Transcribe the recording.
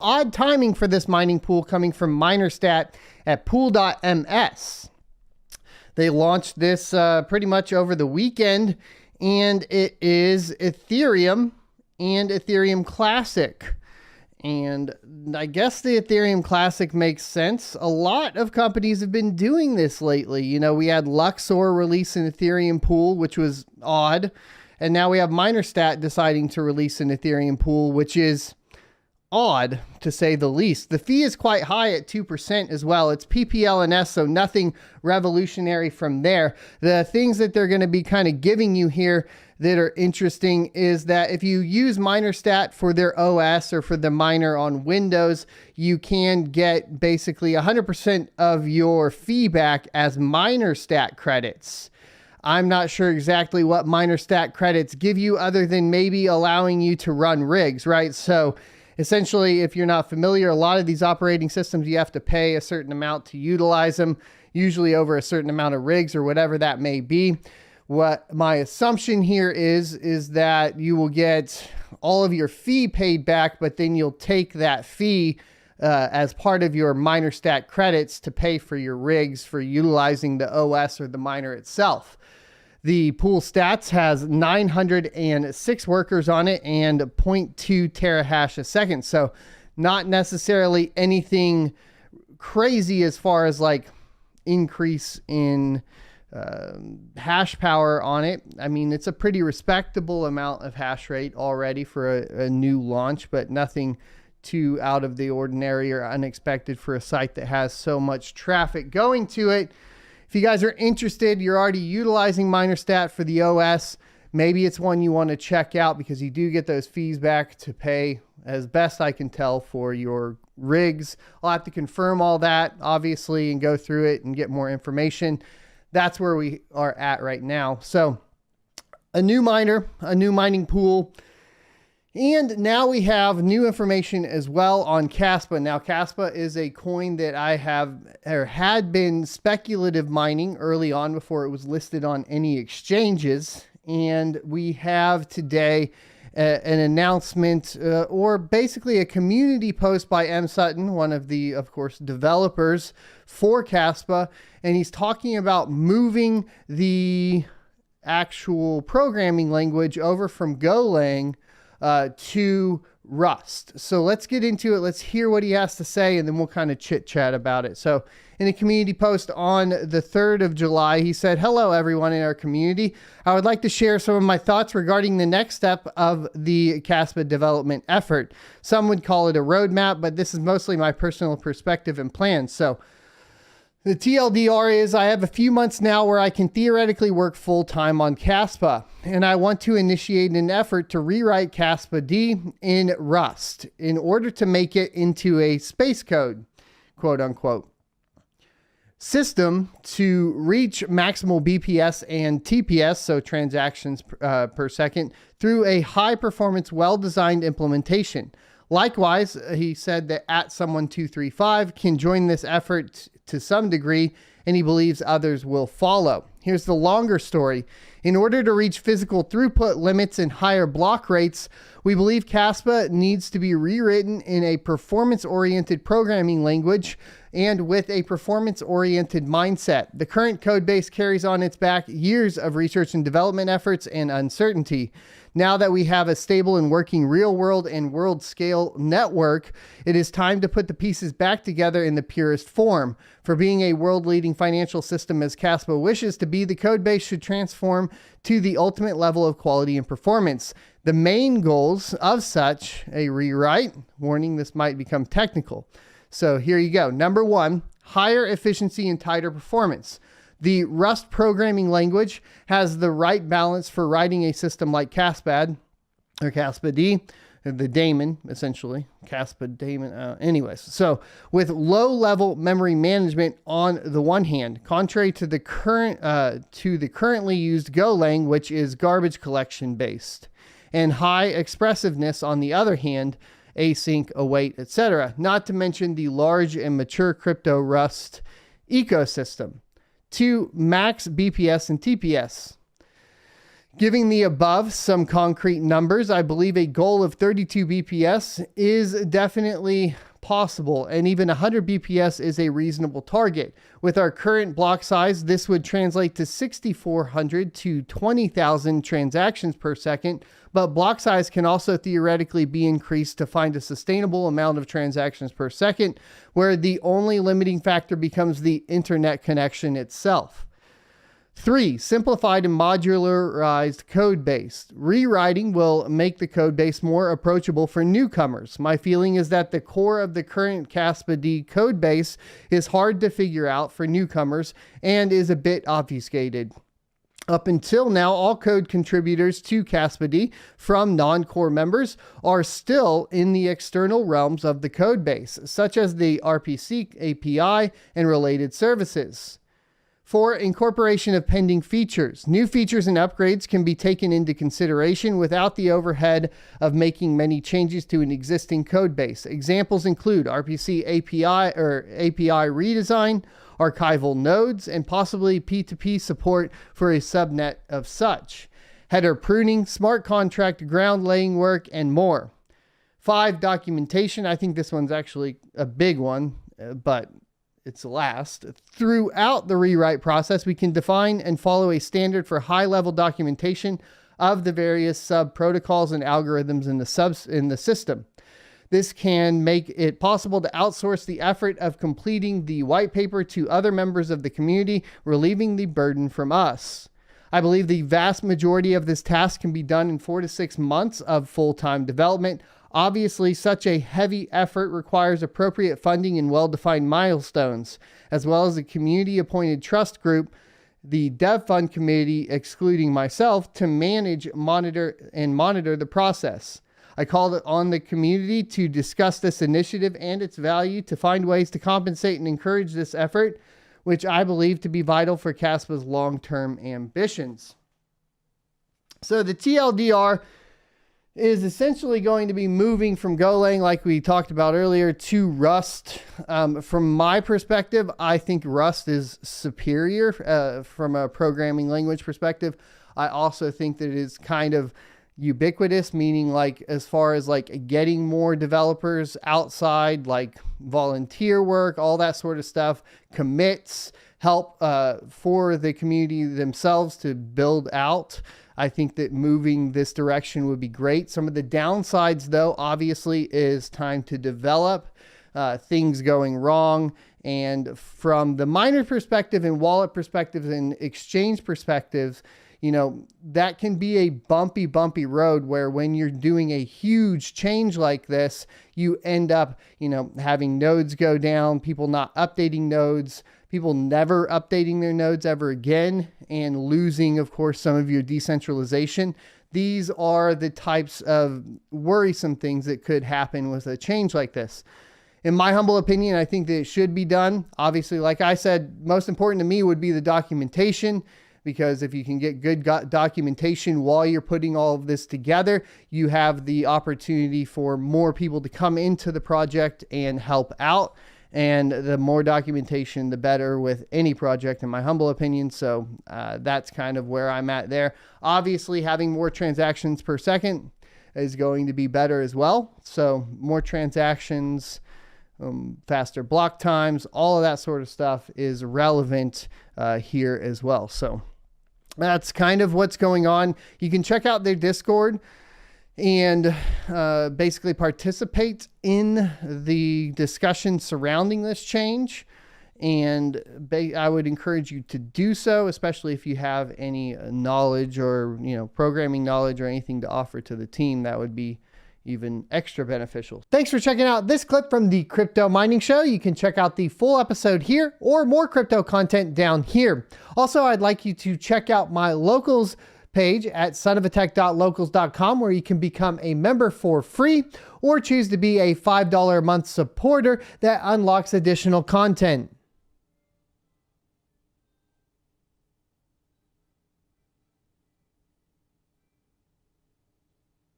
Odd timing for this mining pool coming from MinerStat at pool.ms. They launched this pretty much over the weekend, and it is Ethereum and Ethereum Classic. And I guess the Ethereum Classic makes sense. A lot of companies have been doing this lately. You know, we had Luxor release an Ethereum pool, which was odd. And now we have MinerStat deciding to release an Ethereum pool, which is odd to say the least. The fee is quite high at 2% as well. It's PPLNS, so nothing revolutionary from there. The things that they're going to be kind of giving you here that are interesting is that if you use MinerStat for their OS or for the miner on Windows, you can get basically 100% of your fee back as MinerStat credits. I'm not sure exactly what MinerStat credits give you other than maybe allowing you to run rigs, right? So essentially, if you're not familiar, a lot of these operating systems, you have to pay a certain amount to utilize them, usually over a certain amount of rigs or whatever that may be. What my assumption here is that you will get all of your fee paid back, but then you'll take that fee as part of your MinerStat credits to pay for your rigs for utilizing the OS or the miner itself. The pool stats has 906 workers on it and 0.2 terahash a second. So not necessarily anything crazy as far as like increase in hash power on it. I mean, it's a pretty respectable amount of hash rate already for a new launch, but nothing too out of the ordinary or unexpected for a site that has so much traffic going to it. If you guys are interested, you're already utilizing MinerStat for the OS. Maybe it's one you want to check out because you do get those fees back to pay, as best I can tell, for your rigs. I'll have to confirm all that, obviously, and go through it and get more information. That's where we are at right now. So a new miner, a new mining pool. And now we have new information as well on Kaspa. Now, Kaspa is a coin that I had been speculative mining early on before it was listed on any exchanges. And we have today an announcement or basically a community post by M. Sutton, one of the, of course, developers for Kaspa. And he's talking about moving the actual programming language over from Golang to Rust. So let's get into it. Let's hear what he has to say, and then we'll kind of chit chat about it. So in a community post on the 3rd of July, he said, "Hello, everyone in our community. I would like to share some of my thoughts regarding the next step of the Kaspa development effort. Some would call it a roadmap, but this is mostly my personal perspective and plans." So the TLDR is I have a few months now where I can theoretically work full-time on Kaspa, and I want to initiate an effort to rewrite Kaspa D in Rust in order to make it into a space code, quote unquote, system to reach maximal BPS and TPS, so transactions per second, through a high-performance, well-designed implementation. Likewise, he said that @someone235 can join this effort to some degree, and he believes others will follow. Here's the longer story. In order to reach physical throughput limits and higher block rates, we believe Kaspa needs to be rewritten in a performance-oriented programming language and with a performance-oriented mindset. The current code base carries on its back years of research and development efforts and uncertainty. Now that we have a stable and working real-world and world-scale network, it is time to put the pieces back together in the purest form. For being a world-leading financial system as Kaspa wishes to be, the code base should transform to the ultimate level of quality and performance. The main goals of such a rewrite, warning, this might become technical. So here you go. Number 1, higher efficiency and tighter performance. The Rust programming language has the right balance for writing a system like Kaspa or Kaspa D, the daemon, essentially. Kaspa daemon. Anyways, so with low-level memory management on the one hand, contrary to the currently used Golang, which is garbage collection based, and high expressiveness on the other hand, async, await, etc. Not to mention the large and mature crypto Rust ecosystem. To max BPS and TPS. Giving the above some concrete numbers, I believe a goal of 32 BPS is definitely possible, and even 100 BPS is a reasonable target. With our current block size, this would translate to 6,400 to 20,000 transactions per second, but block size can also theoretically be increased to find a sustainable amount of transactions per second, where the only limiting factor becomes the internet connection itself. 3. Simplified and modularized code base. Rewriting will make the code base more approachable for newcomers. My feeling is that the core of the current Kaspa code base is hard to figure out for newcomers and is a bit obfuscated. Up until now, all code contributors to Kaspa from non-core members are still in the external realms of the code base, such as the RPC API and related services. 4. Incorporation of pending features. New features and upgrades can be taken into consideration without the overhead of making many changes to an existing code base. Examples include RPC API or API redesign, archival nodes, and possibly P2P support for a subnet of such. Header pruning, smart contract ground laying work, and more. 5. Documentation. I think this one's actually a big one, but it's last. Throughout the rewrite process, we can define and follow a standard for high-level documentation of the various sub-protocols and algorithms in the system. This can make it possible to outsource the effort of completing the white paper to other members of the community, relieving the burden from us. I believe the vast majority of this task can be done in 4 to 6 months of full-time development. Obviously, such a heavy effort requires appropriate funding and well-defined milestones, as well as a community-appointed trust group, the Dev Fund Committee, excluding myself, to monitor the process. I called on the community to discuss this initiative and its value to find ways to compensate and encourage this effort, which I believe to be vital for Kaspa's long-term ambitions. So the TLDR is essentially going to be moving from Golang, like we talked about earlier, to Rust. From my perspective, I think Rust is superior from a programming language perspective. I also think that it is kind of ubiquitous, meaning like as far as like getting more developers outside, like volunteer work, all that sort of stuff, commits, help for the community themselves to build out. I think that moving this direction would be great. Some of the downsides, though, obviously, is time to develop, things going wrong. And from the miner perspective and wallet perspective and exchange perspectives, you know, that can be a bumpy road where when you're doing a huge change like this, you end up, you know, having nodes go down, people not updating nodes, people never updating their nodes ever again, and losing, of course, some of your decentralization. These are the types of worrisome things that could happen with a change like this. In my humble opinion, I think that it should be done. Obviously, like I said, most important to me would be the documentation, because if you can get good documentation while you're putting all of this together, you have the opportunity for more people to come into the project and help out. And the more documentation, the better with any project, in my humble opinion. So that's kind of where I'm at there. Obviously, having more transactions per second is going to be better as well. So more transactions, faster block times, all of that sort of stuff is relevant here as well. So that's kind of what's going on. You can check out their Discord and basically participate in the discussion surrounding this change. And I would encourage you to do so, especially if you have any knowledge or, you know, programming knowledge or anything to offer to the team. That would be even extra beneficial. Thanks for checking out this clip from the Crypto Mining Show. You can check out the full episode here or more crypto content down here. Also, I'd like you to check out my locals page at sonofatech.locals.com, where you can become a member for free or choose to be a $5 a month supporter that unlocks additional content.